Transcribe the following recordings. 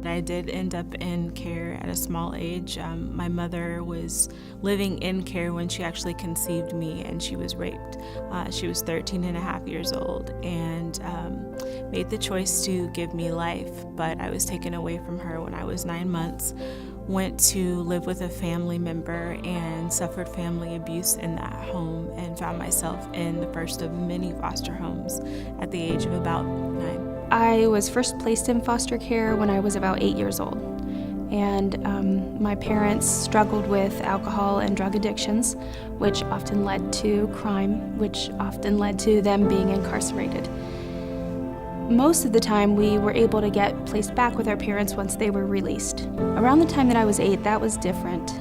I did end up in care at a small age. My mother was living in care when she actually conceived me, and she was raped. She was 13 and a half years old and made the choice to give me life, but I was taken away from her when I was 9 months, went to live with a family member and suffered family abuse in that home, and found myself in the first of many foster homes at the age of about 9. I was first placed in foster care when I was about 8 years old, and my parents struggled with alcohol and drug addictions, which often led to crime, which often led to them being incarcerated. Most of the time, we were able to get placed back with our parents once they were released. Around the time that I was 8, that was different.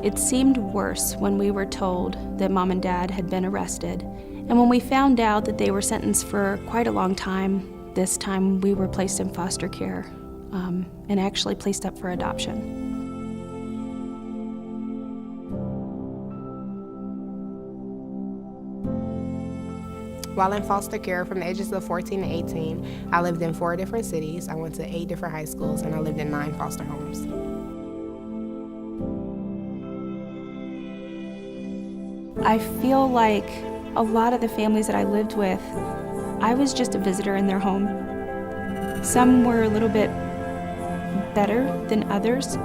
It seemed worse when we were told that Mom and Dad had been arrested. And when we found out that they were sentenced for quite a long time, this time we were placed in foster care and actually placed up for adoption. While in foster care from the ages of 14 to 18, I lived in 4 different cities. I went to 8 different high schools, and I lived in 9 foster homes. I feel like a lot of the families that I lived with, I was just a visitor in their home. Some were a little bit better than others,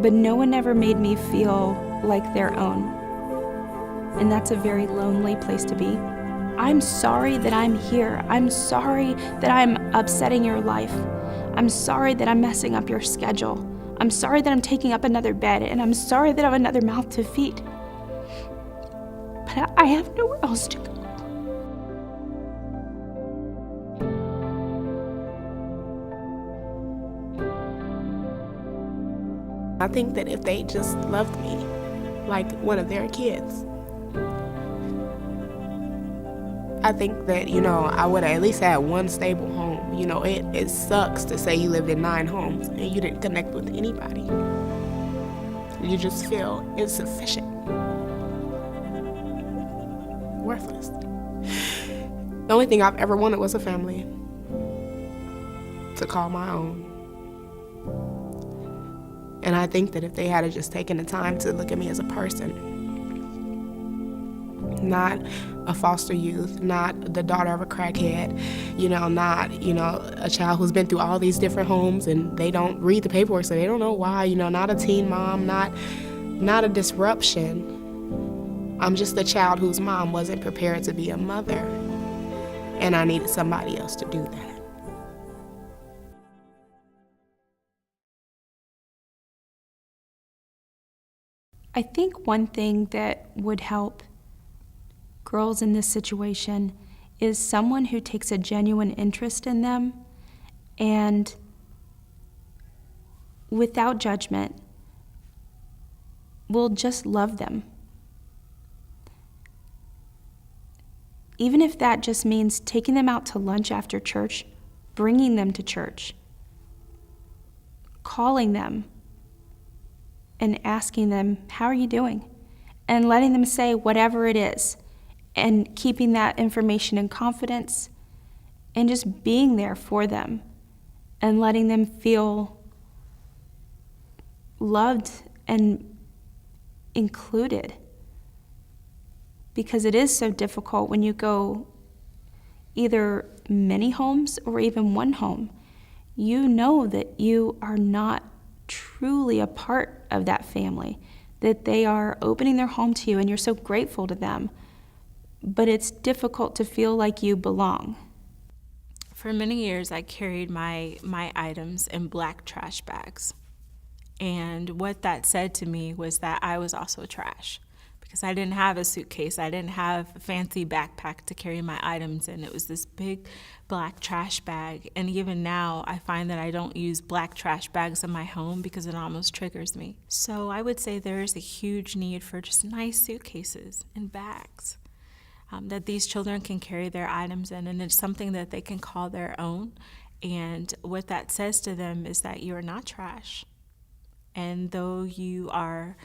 but no one ever made me feel like their own. And that's a very lonely place to be. I'm sorry that I'm here. I'm sorry that I'm upsetting your life. I'm sorry that I'm messing up your schedule. I'm sorry that I'm taking up another bed, and I'm sorry that I have another mouth to feed. But I have nowhere else to go. I think that if they just loved me like one of their kids, I think that, I would have at least had one stable home. It sucks to say you lived in 9 homes and you didn't connect with anybody. You just feel insufficient. Worthless. The only thing I've ever wanted was a family to call my own. And I think that if they had just taken the time to look at me as a person, not a foster youth, not the daughter of a crackhead, not, a child who's been through all these different homes and they don't read the paperwork, so they don't know why, not a teen mom, not a disruption. I'm just a child whose mom wasn't prepared to be a mother, and I needed somebody else to do that. I think one thing that would help girls in this situation is someone who takes a genuine interest in them and without judgment will just love them. Even if that just means taking them out to lunch after church, bringing them to church, calling them and asking them, how are you doing? And letting them say whatever it is, and keeping that information in confidence, and just being there for them, and letting them feel loved and included. Because it is so difficult when you go either many homes or even one home. You know that you are not truly a part of that family, that they are opening their home to you and you're so grateful to them, but it's difficult to feel like you belong. For many years, I carried my items in black trash bags. And what that said to me was that I was also trash, because I didn't have a suitcase. I didn't have a fancy backpack to carry my items in. It was this big black trash bag. And even now, I find that I don't use black trash bags in my home because it almost triggers me. So I would say there is a huge need for just nice suitcases and bags that these children can carry their items in, and it's something that they can call their own. And what that says to them is that you are not trash. And though you are,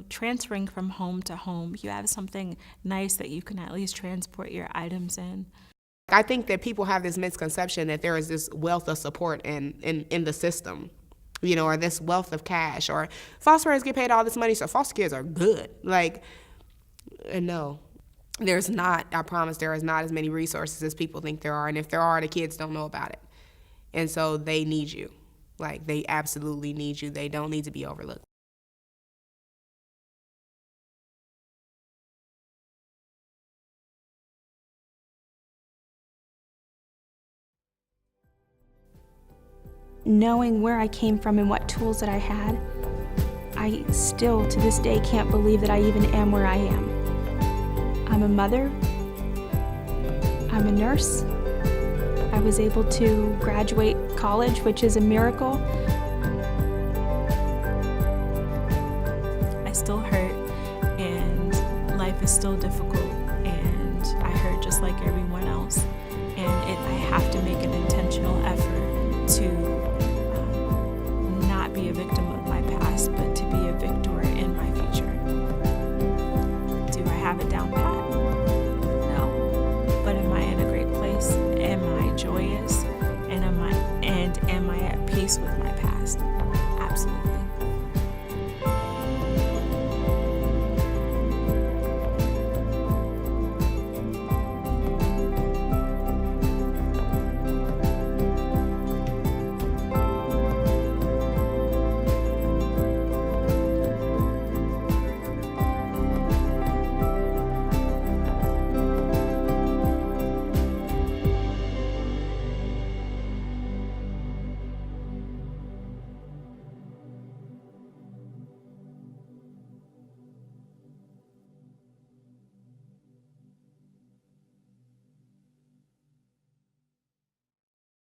transferring from home to home, you have something nice that you can at least transport your items in. I think that people have this misconception that there is this wealth of support in the system, you know, or this wealth of cash, or foster parents get paid all this money, so foster kids are good. Like, no, there's not. I promise there is not as many resources as people think there are, and if there are, the kids don't know about it. And so they need you. Like, they absolutely need you. They don't need to be overlooked. Knowing where I came from and what tools that I had, I still to this day can't believe that I even am where I am. I'm a mother. I'm a nurse. I was able to graduate college, which is a miracle. I still hurt, and life is still difficult, and I hurt just like everyone else. And I have to make an intentional effort to not be a victim of my past, but